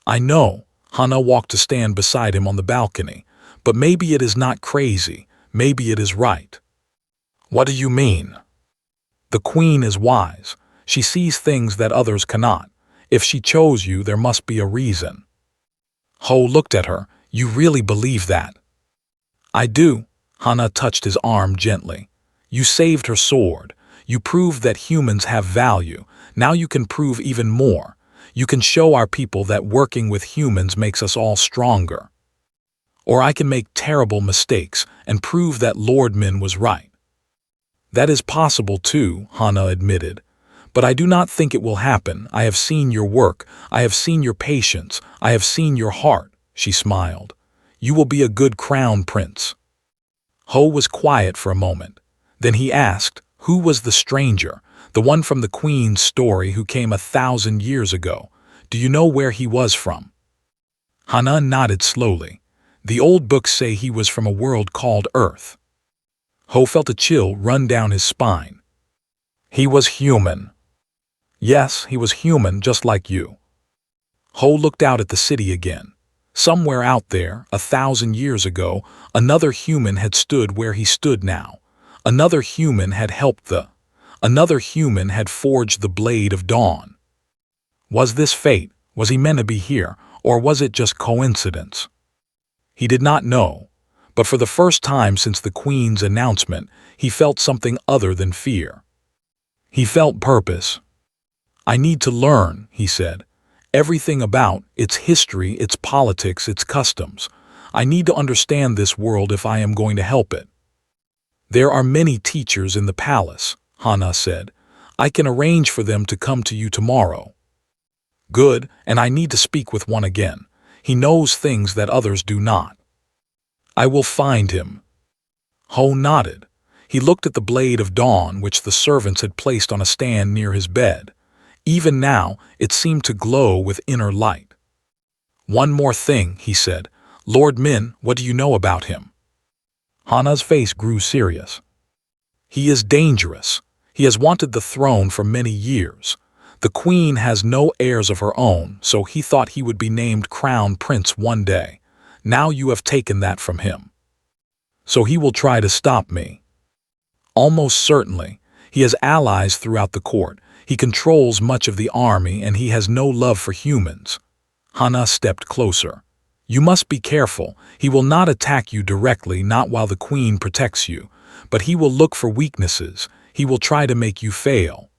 "I know." Hannah walked to stand beside him on the balcony. "But maybe it is not crazy. Maybe it is right." "What do you mean?" "The queen is wise. She sees things that others cannot. If she chose you, there must be a reason." Ho looked at her. "You really believe that?" "I do." Hannah touched his arm gently. "You saved her sword. You proved that humans have value. Now you can prove even more. You can show our people that working with humans makes us all stronger. Or I can make terrible mistakes and prove that Lord Min was right." "That is possible too," Hannah admitted. "But I do not think it will happen. I have seen your work. I have seen your patience. I have seen your heart." She smiled. "You will be a good crown prince." Ho was quiet for a moment. Then he asked, "Who was the stranger, the one from the Queen's story who came 1,000 years ago? Do you know where he was from?" Hannah nodded slowly. "The old books say he was from a world called Earth." Ho felt a chill run down his spine. "He was human." "Yes, he was human, just like you." Ho looked out at the city again. Somewhere out there, 1,000 years ago, another human had stood where he stood now. Another human had helped another human had forged the blade of dawn. Was this fate? Was he meant to be here? Or was it just coincidence? He did not know. But for the first time since the Queen's announcement, he felt something other than fear. He felt purpose. "I need to learn," he said. "Everything about its history, its politics, its customs. I need to understand this world if I am going to help it." "There are many teachers in the palace," Hannah said. "I can arrange for them to come to you tomorrow." "Good, and I need to speak with one again. He knows things that others do not." "I will find him." Ho nodded. He looked at the blade of dawn which the servants had placed on a stand near his bed. Even now, it seemed to glow with inner light. "One more thing," he said. "Lord Min, what do you know about him?" Hannah's face grew serious. "He is dangerous. He has wanted the throne for many years. The queen has no heirs of her own, so he thought he would be named crown prince one day. Now you have taken that from him. So he will try to stop me." "Almost certainly. He has allies throughout the court. He controls much of the army and he has no love for humans." Hannah stepped closer. "You must be careful. He will not attack you directly, not while the queen protects you. But he will look for weaknesses. He will try to make you fail."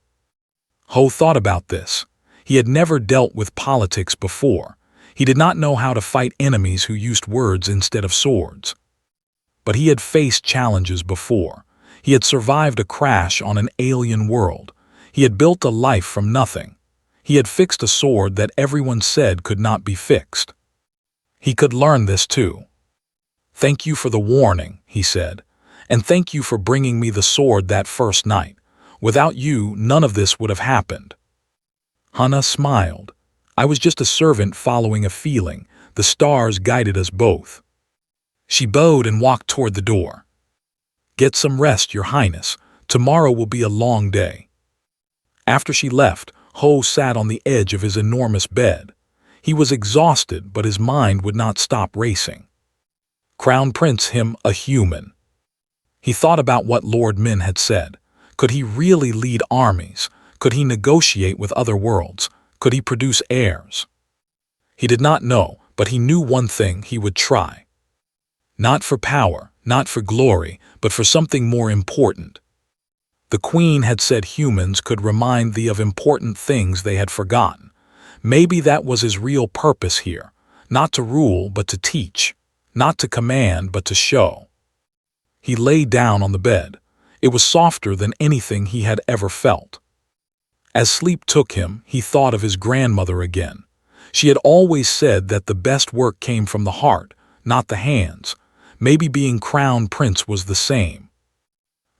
Ho thought about this. He had never dealt with politics before. He did not know how to fight enemies who used words instead of swords. But he had faced challenges before. He had survived a crash on an alien world. He had built a life from nothing. He had fixed a sword that everyone said could not be fixed. He could learn this too. "Thank you for the warning," he said, "and thank you for bringing me the sword that first night. Without you, none of this would have happened." Hannah smiled. "I was just a servant following a feeling. The stars guided us both." She bowed and walked toward the door. "Get some rest, Your Highness. Tomorrow will be a long day." After she left, Ho sat on the edge of his enormous bed. He was exhausted, but his mind would not stop racing. Crown Prince him a human. He thought about what Lord Min had said. Could he really lead armies? Could he negotiate with other worlds? Could he produce heirs? He did not know, but he knew one thing: he would try. Not for power, not for glory, but for something more important. The Queen had said humans could remind thee of important things they had forgotten. Maybe that was his real purpose here. Not to rule, but to teach. Not to command, but to show. He lay down on the bed. It was softer than anything he had ever felt. As sleep took him, he thought of his grandmother again. She had always said that the best work came from the heart, not the hands. Maybe being crown prince was the same.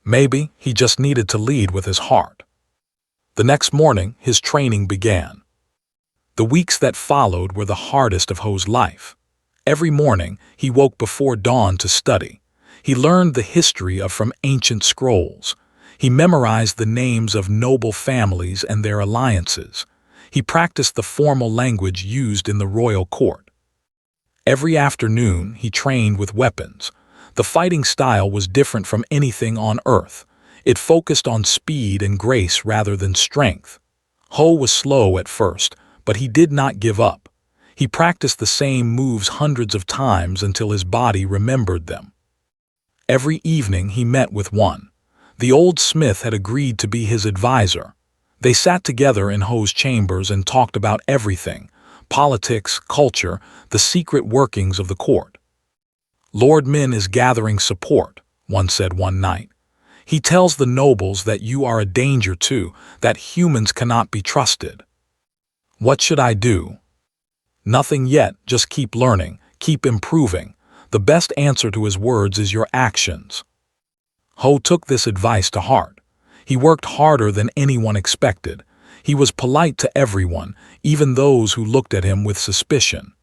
Maybe he just needed to lead with his heart. The next morning, his training began. The weeks that followed were the hardest of Ho's life. Every morning, he woke before dawn to study. He learned the history from ancient scrolls. He memorized the names of noble families and their alliances. He practiced the formal language used in the royal court. Every afternoon, he trained with weapons. The fighting style was different from anything on Earth. It focused on speed and grace rather than strength. Ho was slow at first, but he did not give up. He practiced the same moves hundreds of times until his body remembered them. Every evening he met with one. The old smith had agreed to be his advisor. They sat together in Ho's chambers and talked about everything: politics, culture, the secret workings of the court. "Lord Min is gathering support," one said one night. "He tells the nobles that you are a danger too, that humans cannot be trusted." "What should I do?" "Nothing yet, just keep learning, keep improving. The best answer to his words is your actions." Ho took this advice to heart. He worked harder than anyone expected. He was polite to everyone, even those who looked at him with suspicion.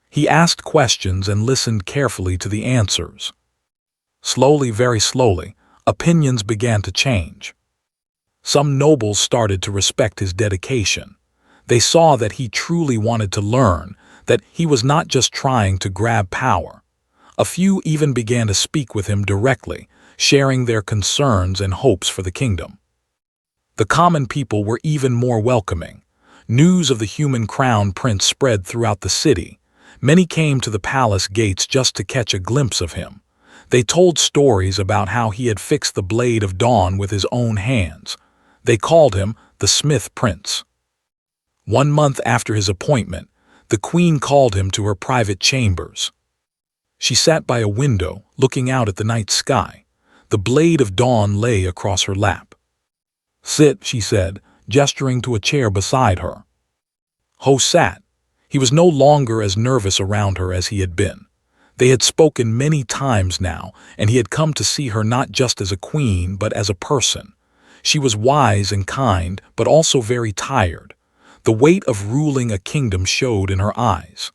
He asked questions and listened carefully to the answers. Slowly, very slowly, opinions began to change. Some nobles started to respect his dedication. They saw that he truly wanted to learn, that he was not just trying to grab power. A few even began to speak with him directly, sharing their concerns and hopes for the kingdom. The common people were even more welcoming. News of the human crown prince spread throughout the city. Many came to the palace gates just to catch a glimpse of him. They told stories about how he had fixed the Blade of Dawn with his own hands. They called him the Smith Prince. 1 month after his appointment, the Queen called him to her private chambers. She sat by a window, looking out at the night sky. The Blade of Dawn lay across her lap. "Sit," she said, gesturing to a chair beside her. Ho sat. He was no longer as nervous around her as he had been. They had spoken many times now, and he had come to see her not just as a queen, but as a person. She was wise and kind, but also very tired. The weight of ruling a kingdom showed in her eyes.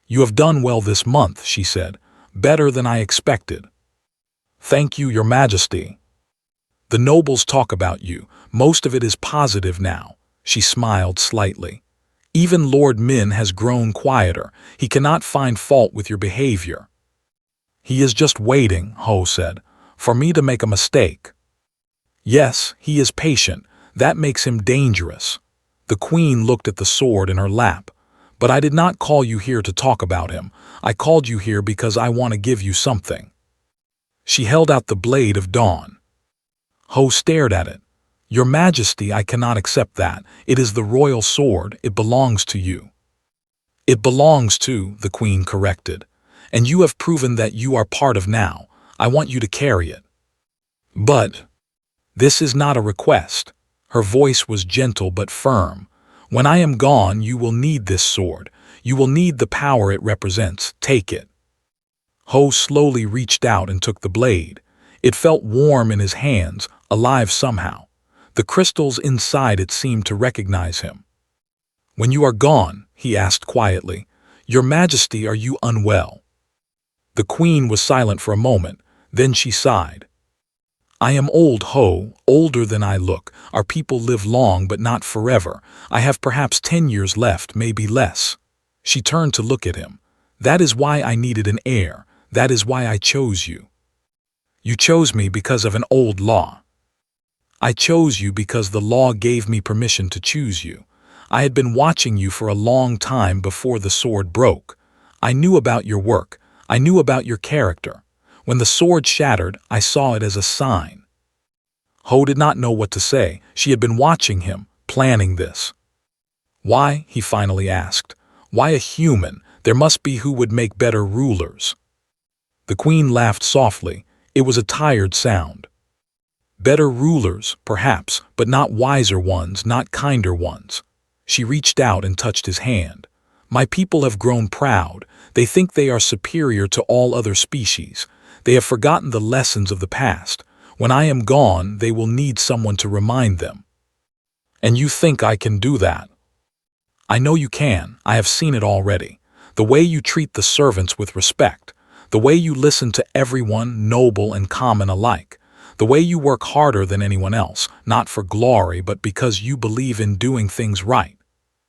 "You have done well this month," she said. "Better than I expected." "Thank you, Your Majesty." "The nobles talk about you. Most of it is positive now." She smiled slightly. "Even Lord Min has grown quieter. He cannot find fault with your behavior." "He is just waiting," Ho said, "for me to make a mistake." "Yes, he is patient. That makes him dangerous." The Queen looked at the sword in her lap. "But I did not call you here to talk about him. I called you here because I want to give you something." She held out the Blade of Dawn. Ho stared at it. "Your Majesty, I cannot accept that. It is the royal sword. It belongs to you." "It belongs to," the Queen corrected. "And you have proven that you are part of now. I want you to carry it." "But this is not a request." Her voice was gentle but firm. "When I am gone, you will need this sword. You will need the power it represents. Take it." Ho slowly reached out and took the blade. It felt warm in his hands, alive somehow. The crystals inside it seemed to recognize him. "When you are gone," he asked quietly, "Your Majesty, are you unwell?" The queen was silent for a moment, then she sighed. "I am old, Ho, older than I look. Our people live long, but not forever. I have perhaps 10 years left, maybe less." She turned to look at him. "That is why I needed an heir. That is why I chose you." "You chose me because of an old law." "I chose you because the law gave me permission to choose you. I had been watching you for a long time before the sword broke. I knew about your work. I knew about your character. When the sword shattered, I saw it as a sign." Ho did not know what to say. She had been watching him, planning this. "Why?" he finally asked. "Why a human? There must be who would make better rulers." The queen laughed softly. It was a tired sound. "Better rulers, perhaps, but not wiser ones, not kinder ones." She reached out and touched his hand. "My people have grown proud. They think they are superior to all other species. They have forgotten the lessons of the past. When I am gone, they will need someone to remind them." "And you think I can do that?" "I know you can. I have seen it already. The way you treat the servants with respect. The way you listen to everyone, noble and common alike. The way you work harder than anyone else, not for glory but because you believe in doing things right."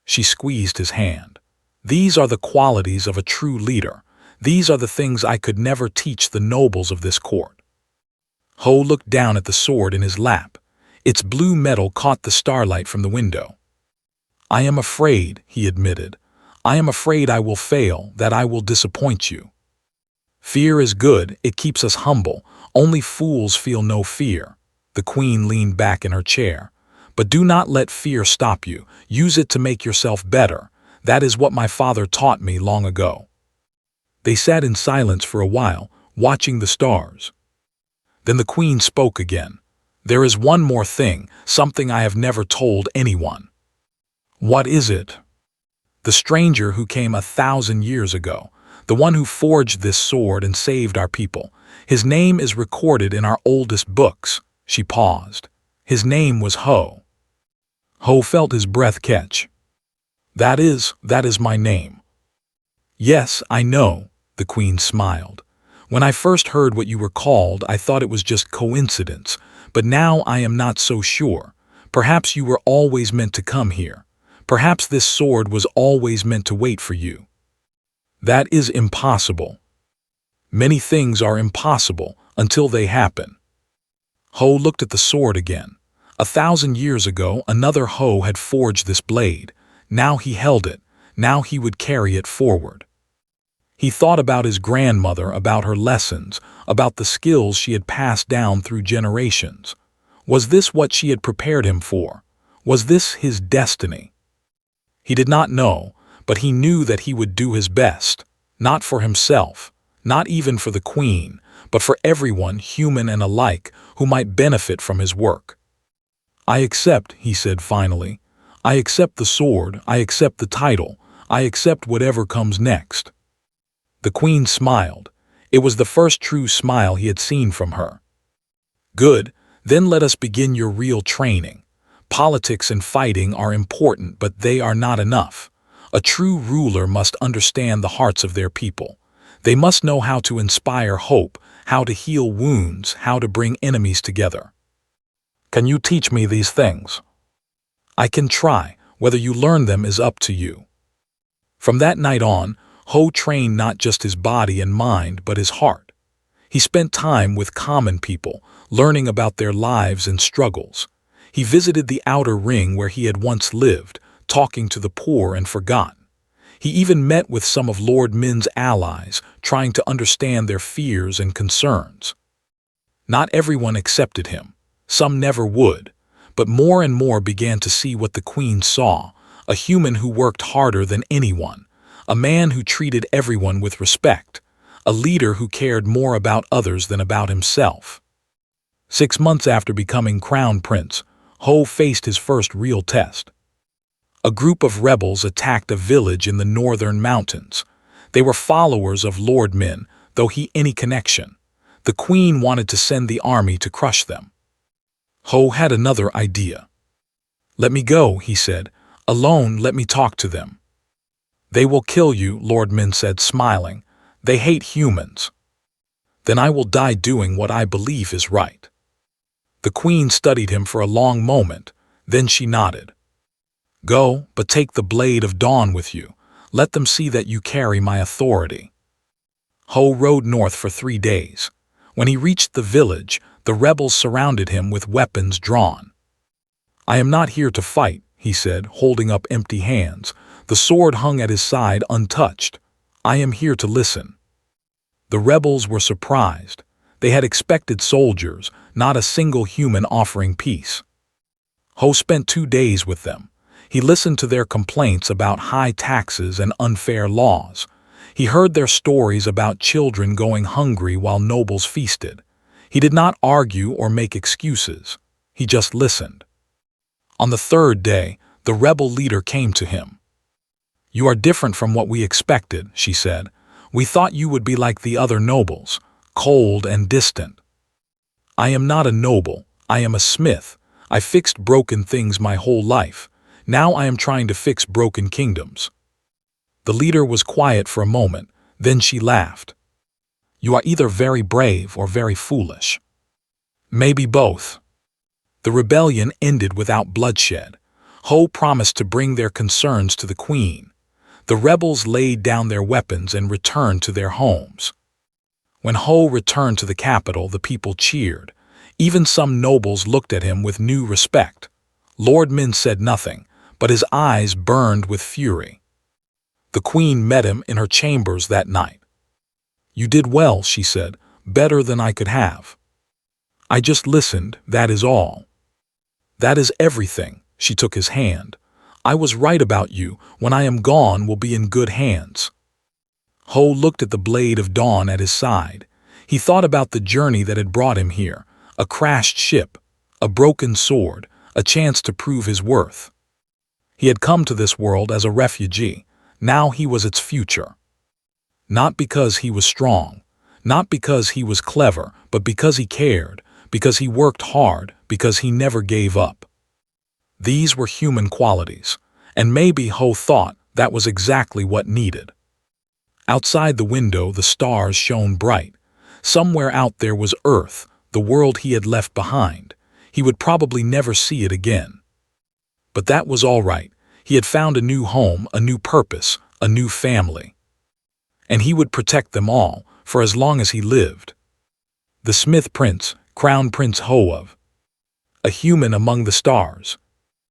She squeezed his hand. "These are the qualities of a true leader. These are the things I could never teach the nobles of this court." Ho looked down at the sword in his lap. Its blue metal caught the starlight from the window. "I am afraid," he admitted. "I am afraid I will fail, that I will disappoint you." "Fear is good, it keeps us humble. Only fools feel no fear." The queen leaned back in her chair. "But do not let fear stop you. Use it to make yourself better. That is what my father taught me long ago." They sat in silence for a while, watching the stars. Then the queen spoke again. "There is one more thing, something I have never told anyone." "What is it?" "The stranger who came 1,000 years ago. The one who forged this sword and saved our people. His name is recorded in our oldest books." She paused. "His name was Ho." Ho felt his breath catch. That is my name." "Yes, I know," the queen smiled. "When I first heard what you were called, I thought it was just coincidence, but now I am not so sure. Perhaps you were always meant to come here. Perhaps this sword was always meant to wait for you." "That is impossible." "Many things are impossible until they happen." Ho looked at the sword again. 1,000 years ago, another Ho had forged this blade. Now he held it. Now he would carry it forward. He thought about his grandmother, about her lessons, about the skills she had passed down through generations. Was this what she had prepared him for? Was this his destiny? He did not know, but he knew that he would do his best, not for himself, not even for the queen, but for everyone, human and alike, who might benefit from his work. "I accept," he said finally. "I accept the sword, I accept the title, I accept whatever comes next." The queen smiled. It was the first true smile he had seen from her. "Good, then let us begin your real training. Politics and fighting are important, but they are not enough. A true ruler must understand the hearts of their people. They must know how to inspire hope, how to heal wounds, how to bring enemies together. Can you teach me these things?" "I can try. Whether you learn them is up to you." From that night on, Ho trained not just his body and mind, but his heart. He spent time with common people, learning about their lives and struggles. He visited the outer ring where he had once lived, talking to the poor and forgotten. He even met with some of Lord Min's allies, trying to understand their fears and concerns. Not everyone accepted him. Some never would. But more and more began to see what the queen saw, a human who worked harder than anyone, a man who treated everyone with respect, a leader who cared more about others than about himself. 6 months after becoming crown prince, Ho faced his first real test. A group of rebels attacked a village in the northern mountains. They were followers of Lord Min, though he any connection. The queen wanted to send the army to crush them. Ho had another idea. "Let me go," he said. "Alone, let me talk to them." "They will kill you," Lord Min said, smiling. "They hate humans." "Then I will die doing what I believe is right." The queen studied him for a long moment, then she nodded. "Go, but take the Blade of Dawn with you. Let them see that you carry my authority." Ho rode north for 3 days. When he reached the village, the rebels surrounded him with weapons drawn. "I am not here to fight," he said, holding up empty hands. The sword hung at his side untouched. "I am here to listen." The rebels were surprised. They had expected soldiers, not a single human offering peace. Ho spent 2 days with them. He listened to their complaints about high taxes and unfair laws. He heard their stories about children going hungry while nobles feasted. He did not argue or make excuses. He just listened. On the 3rd day, the rebel leader came to him. "You are different from what we expected," she said. "We thought you would be like the other nobles, cold and distant." "I am not a noble. I am a smith. I fixed broken things my whole life. Now I am trying to fix broken kingdoms." The leader was quiet for a moment, then she laughed. "You are either very brave or very foolish." "Maybe both." The rebellion ended without bloodshed. Ho promised to bring their concerns to the queen. The rebels laid down their weapons and returned to their homes. When Ho returned to the capital, the people cheered. Even some nobles looked at him with new respect. Lord Min said nothing, but his eyes burned with fury. The queen met him in her chambers that night. "You did well," she said, "better than I could have." "I just listened, that is all." "That is everything." She took his hand. "I was right about you. When I am gone, we'll be in good hands." Ho looked at the Blade of Dawn at his side. He thought about the journey that had brought him here, a crashed ship, a broken sword, a chance to prove his worth. He had come to this world as a refugee. Now he was its future. Not because he was strong, not because he was clever, but because he cared, because he worked hard, because he never gave up. These were human qualities, and maybe Ho thought that was exactly what needed. Outside the window, the stars shone bright. Somewhere out there was Earth, the world he had left behind. He would probably never see it again. But that was all right. He had found a new home, a new purpose, a new family. And he would protect them all, for as long as he lived. The Smith Prince, Crown Prince Ho of, a human among the stars,